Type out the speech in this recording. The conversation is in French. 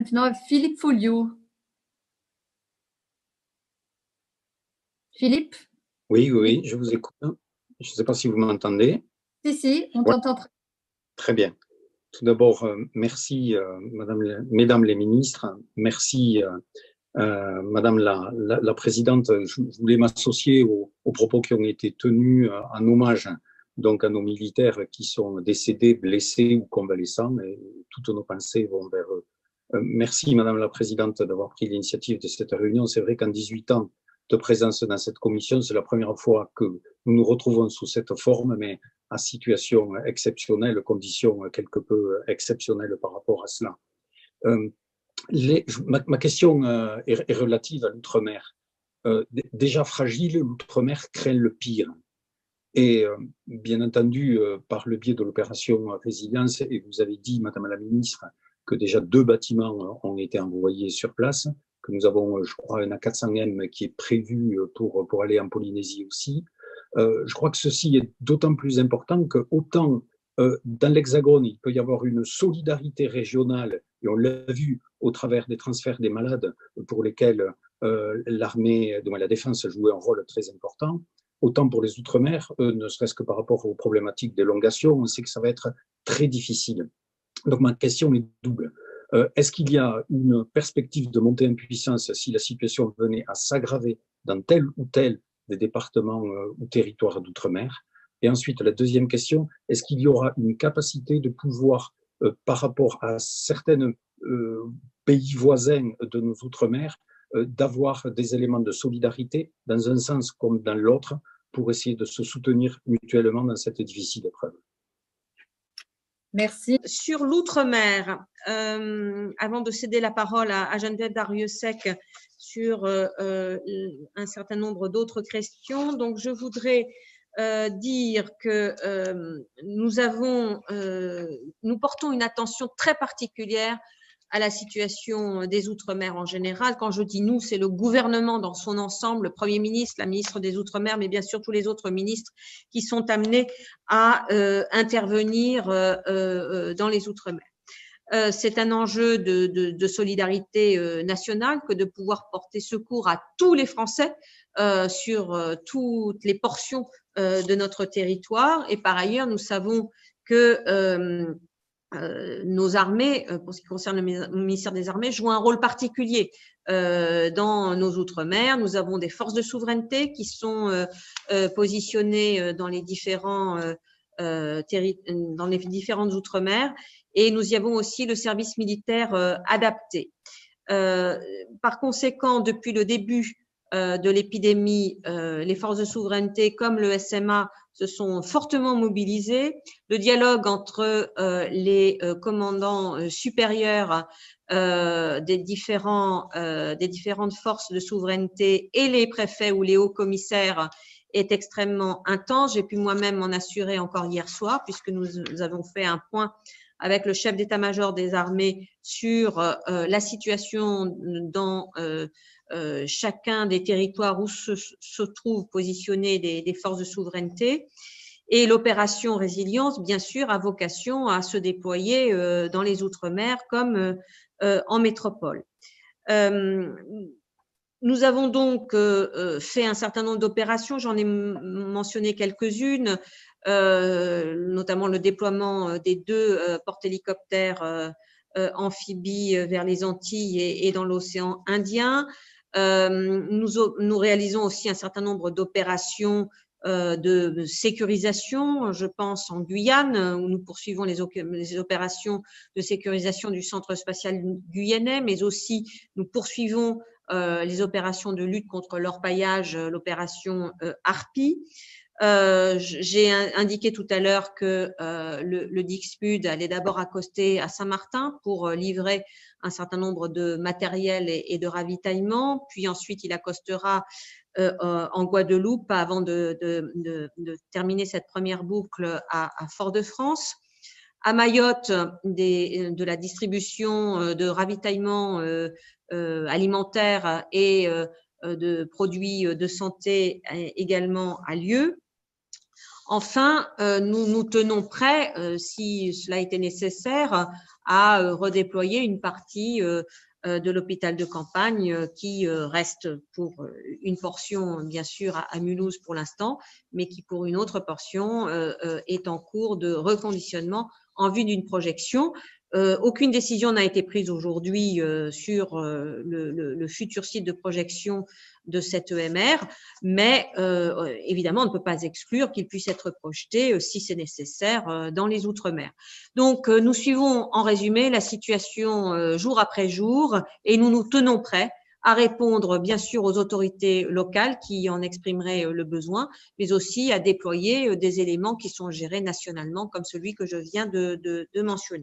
maintenant Philippe Folliot. Philippe? Oui, oui, je vous écoute. Je ne sais pas si vous m'entendez. Si, on Ouais, t'entend. très bien. Tout d'abord, merci, mesdames les ministres. Merci, Madame la Présidente. Je voulais m'associer aux propos qui ont été tenus en hommage donc à nos militaires qui sont décédés, blessés ou convalescents. Et toutes nos pensées vont vers eux. Merci, Madame la Présidente, d'avoir pris l'initiative de cette réunion. C'est vrai qu'en 18 ans de présence dans cette commission, c'est la première fois que nous nous retrouvons sous cette forme, mais à situation exceptionnelle, conditions quelque peu exceptionnelles par rapport à cela. Ma question est relative à l'outre-mer. Déjà fragile, l'outre-mer craint le pire. Et bien entendu, par le biais de l'opération Résilience, et vous avez dit, Madame la Ministre, que déjà 2 bâtiments ont été envoyés sur place, que nous avons, je crois, un A400M qui est prévu pour aller en Polynésie aussi. Je crois que ceci est d'autant plus important que autant dans l'Hexagone, il peut y avoir une solidarité régionale, et on l'a vu au travers des transferts des malades pour lesquels l'armée, donc la défense jouait un rôle très important. Autant pour les Outre-mer, ne serait-ce que par rapport aux problématiques d'élongation, on sait que ça va être très difficile. Donc ma question est double. Est-ce qu'il y a une perspective de montée en puissance si la situation venait à s'aggraver dans tel ou tel des départements ou territoires d'outre-mer? Et ensuite, la deuxième question, est-ce qu'il y aura une capacité de pouvoir, par rapport à certains pays voisins de nos outre-mer, d'avoir des éléments de solidarité dans un sens comme dans l'autre pour essayer de se soutenir mutuellement dans cette difficile épreuve? Merci. Sur l'outre-mer, avant de céder la parole à Geneviève Darrieussecq sur un certain nombre d'autres questions, donc je voudrais dire que nous portons une attention très particulière à la situation des Outre-mer en général. Quand je dis nous, c'est le gouvernement dans son ensemble, le Premier ministre, la ministre des Outre-mer, mais bien sûr tous les autres ministres qui sont amenés à intervenir dans les Outre-mer. C'est un enjeu de solidarité nationale que de pouvoir porter secours à tous les Français sur toutes les portions de notre territoire. Et par ailleurs, nous savons que nos armées, pour ce qui concerne le ministère des Armées, jouent un rôle particulier dans nos Outre-mer. Nous avons des forces de souveraineté qui sont positionnées dans les différentes Outre-mer, et nous y avons aussi le service militaire adapté. Par conséquent, depuis le début de l'épidémie, les forces de souveraineté comme le SMA se sont fortement mobilisées. Le dialogue entre les commandants supérieurs des différentes forces de souveraineté et les préfets ou les hauts commissaires est extrêmement intense. J'ai pu moi-même m'en assurer encore hier soir, puisque nous avons fait un point avec le chef d'état-major des armées sur la situation dans chacun des territoires où se trouvent positionnées des forces de souveraineté. Et l'opération Résilience, bien sûr, a vocation à se déployer dans les Outre-mer comme en métropole. Nous avons donc fait un certain nombre d'opérations, j'en ai mentionné quelques-unes, notamment le déploiement des 2 porte-hélicoptères amphibies vers les Antilles et dans l'océan Indien. Nous réalisons aussi un certain nombre d'opérations de sécurisation, je pense en Guyane, où nous poursuivons les opérations de sécurisation du centre spatial guyanais, mais aussi nous poursuivons les opérations de lutte contre l'orpaillage, l'opération Harpie. J'ai indiqué tout à l'heure que le Dixmude allait d'abord accoster à Saint-Martin pour livrer un certain nombre de matériel et de ravitaillement, puis ensuite il accostera en Guadeloupe avant de terminer cette première boucle à Fort-de-France. À Mayotte, de la distribution de ravitaillement alimentaire et de produits de santé également a lieu. Enfin, nous nous tenons prêts, si cela était nécessaire, à redéployer une partie de l'hôpital de campagne qui reste pour une portion, bien sûr, à Mulhouse pour l'instant, mais qui pour une autre portion est en cours de reconditionnement en vue d'une projection. Aucune décision n'a été prise aujourd'hui sur le futur site de projection de cette EMR, mais évidemment, on ne peut pas exclure qu'il puisse être projeté, si c'est nécessaire, dans les Outre-mer. Donc, nous suivons en résumé la situation jour après jour et nous nous tenons prêts à répondre, bien sûr, aux autorités locales qui en exprimeraient le besoin, mais aussi à déployer des éléments qui sont gérés nationalement, comme celui que je viens de mentionner.